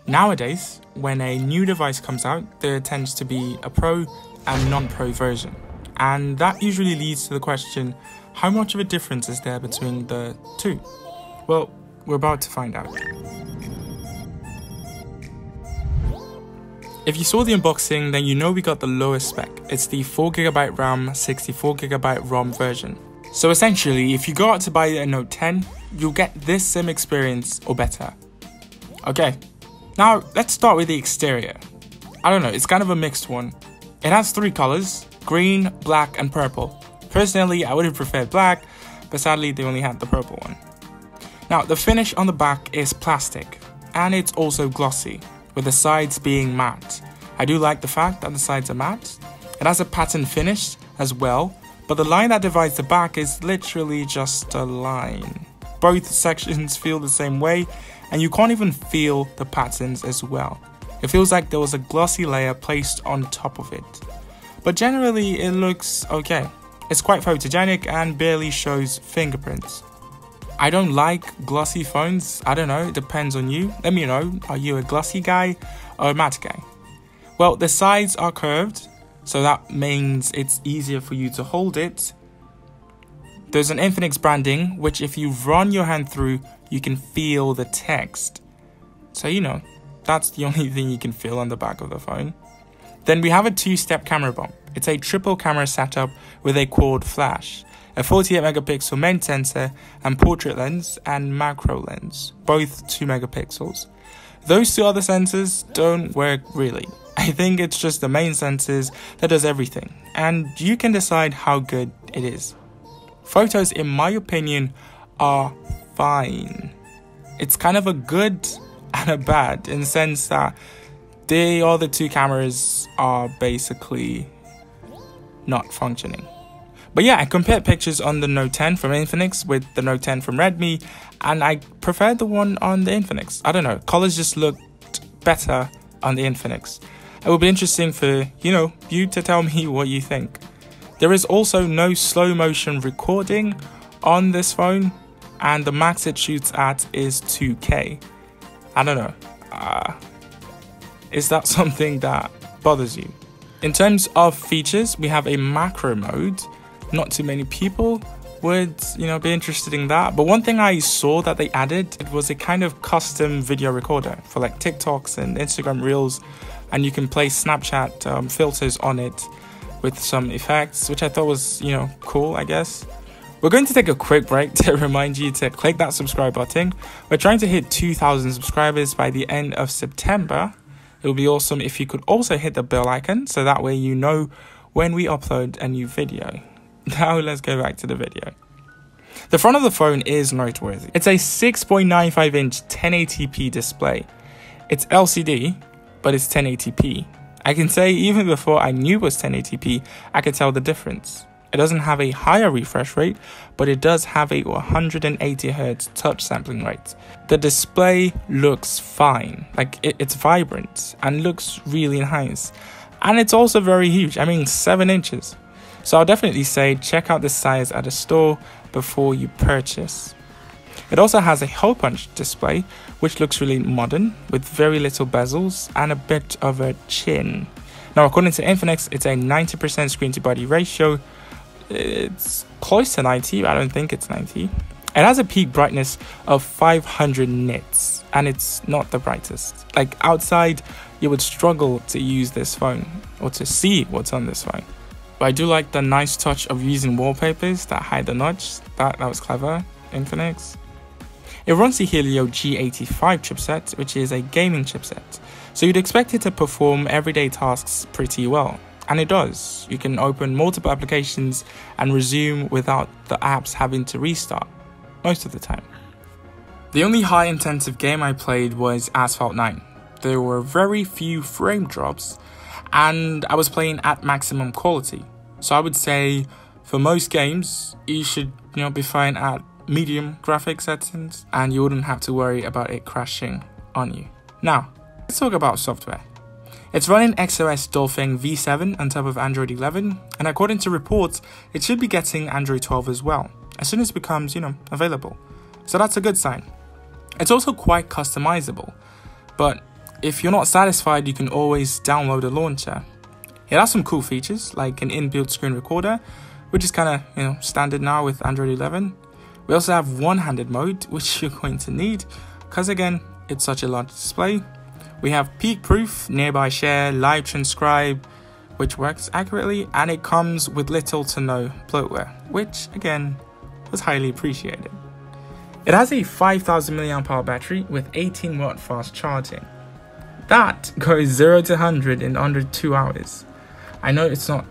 Nowadays, when a new device comes out, there tends to be a pro and non-pro version. And that usually leads to the question, how much of a difference is there between the two? Well, we're about to find out. If you saw the unboxing, then you know we got the lowest spec. It's the 4GB RAM, 64GB ROM version. So essentially, if you go out to buy a Note 10, you'll get this same experience or better. Okay, now let's start with the exterior. I don't know, it's kind of a mixed one. It has three colors, green, black and purple. Personally, I would have preferred black, but sadly they only had the purple one. Now, the finish on the back is plastic, and it's also glossy, with the sides being matte. I do like the fact that the sides are matte. It has a pattern finish as well, but the line that divides the back is literally just a line. Both sections feel the same way, and you can't even feel the patterns as well. It feels like there was a glossy layer placed on top of it. But generally, it looks okay. It's quite photogenic and barely shows fingerprints. I don't like glossy phones. I don't know, it depends on you. Let me know, are you a glossy guy or a matte guy? Well, the sides are curved, so that means it's easier for you to hold it. There's an Infinix branding, which if you run your hand through, you can feel the text. So you know, that's the only thing you can feel on the back of the phone. Then we have a two-step camera bump. It's a triple camera setup with a quad flash, a 48 megapixel main sensor and portrait lens and macro lens, both 2 megapixels. Those two other sensors don't work really. I think it's just the main sensors that does everything, and you can decide how good it is. Photos, in my opinion, are fine. It's kind of a good and a bad in the sense that the other two cameras are basically not functioning. But yeah, I compared pictures on the Note 10 from Infinix with the Note 10 from Redmi, and I preferred the one on the Infinix. I don't know, colors just looked better on the Infinix. It will be interesting for, you to tell me what you think. There is also no slow motion recording on this phone, and the max it shoots at is 2K. I don't know. Is that something that bothers you? In terms of features, we have a macro mode. Not too many people would, be interested in that. But one thing I saw that they added, it was a kind of custom video recorder for like TikToks and Instagram Reels. And you can place Snapchat filters on it with some effects, which I thought was, cool, I guess. We're going to take a quick break to remind you to click that subscribe button. We're trying to hit 2,000 subscribers by the end of September. It would be awesome if you could also hit the bell icon, so that way you know when we upload a new video. Now let's go back to the video. The front of the phone is noteworthy. It's a 6.95 inch 1080p display. It's LCD, but it's 1080p. I can say even before I knew it was 1080p, I could tell the difference. It doesn't have a higher refresh rate, but it does have a 180Hz touch sampling rate. The display looks fine, like it's vibrant and looks really nice. And it's also very huge, 7 inches. So I'll definitely say check out the size at a store before you purchase. It also has a hole punch display, which looks really modern, with very little bezels and a bit of a chin. Now, according to Infinix, it's a 90% screen to body ratio. It's close to 90, but I don't think it's 90. It has a peak brightness of 500 nits, and it's not the brightest. Like outside, you would struggle to use this phone or to see what's on this phone. But I do like the nice touch of using wallpapers that hide the notch. That was clever, Infinix. It runs the Helio G85 chipset, which is a gaming chipset. So you'd expect it to perform everyday tasks pretty well. And it does. You can open multiple applications and resume without the apps having to restart, most of the time. The only high intensive game I played was Asphalt 9. There were very few frame drops, and I was playing at maximum quality. So I would say for most games, you should be fine at medium graphic settings, and you wouldn't have to worry about it crashing on you. Now, let's talk about software. It's running XOS Dolphin V7 on top of Android 11, and according to reports, it should be getting Android 12 as well, as soon as it becomes, available. So that's a good sign. It's also quite customizable, but if you're not satisfied, you can always download a launcher. It has some cool features like an inbuilt screen recorder, which is kind of standard now with Android 11. We also have one-handed mode, which you're going to need because again, it's such a large display. We have peek proof, nearby share, live transcribe, which works accurately, and it comes with little to no bloatware, which again was highly appreciated. It has a 5000 mAh battery with 18 watt fast charging. That goes 0 to 100 in under 2 hours. I know it's not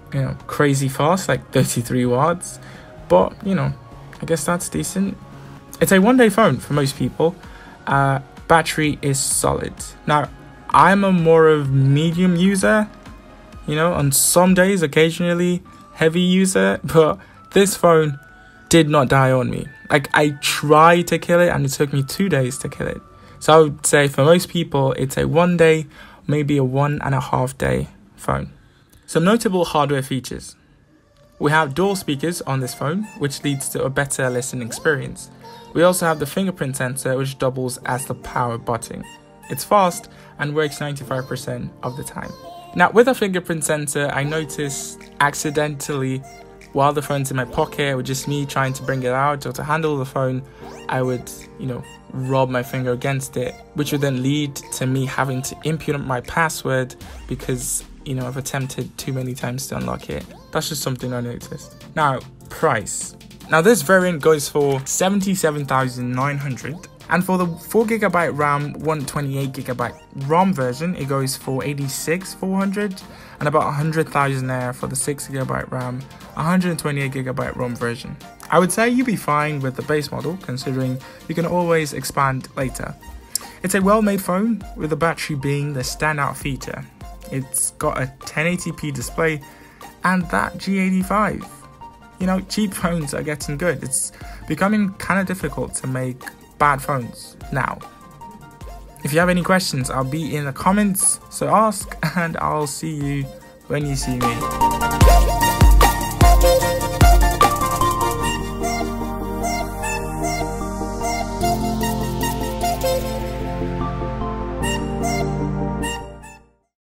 crazy fast like 33 watts, but I guess that's decent. It's a one-day phone for most people. Battery is solid. Now I'm a more of medium user, on some days occasionally heavy user, but this phone did not die on me. Like, I tried to kill it and it took me 2 days to kill it. So I would say for most people it's a 1 day, maybe a 1.5 day phone. Some notable hardware features. We have dual speakers on this phone, which leads to a better listening experience. We also have the fingerprint sensor, which doubles as the power button. It's fast and works 95% of the time. Now, with a fingerprint sensor, I noticed accidentally while the phone's in my pocket, or just me trying to bring it out or to handle the phone, I would, rub my finger against it, which would then lead to me having to input my password because, I've attempted too many times to unlock it. That's just something I noticed. Now, price. Now, this variant goes for $77,900. And for the 4GB RAM, 128GB ROM version, it goes for $86,400 and about $100,000 for the 6GB RAM, 128GB ROM version. I would say you'd be fine with the base model, considering you can always expand later. It's a well-made phone, with the battery being the standout feature. It's got a 1080p display and that G85. Cheap phones are getting good. It's becoming kind of difficult to make bad phones now. If you have any questions, I'll be in the comments, so ask and I'll see you when you see me.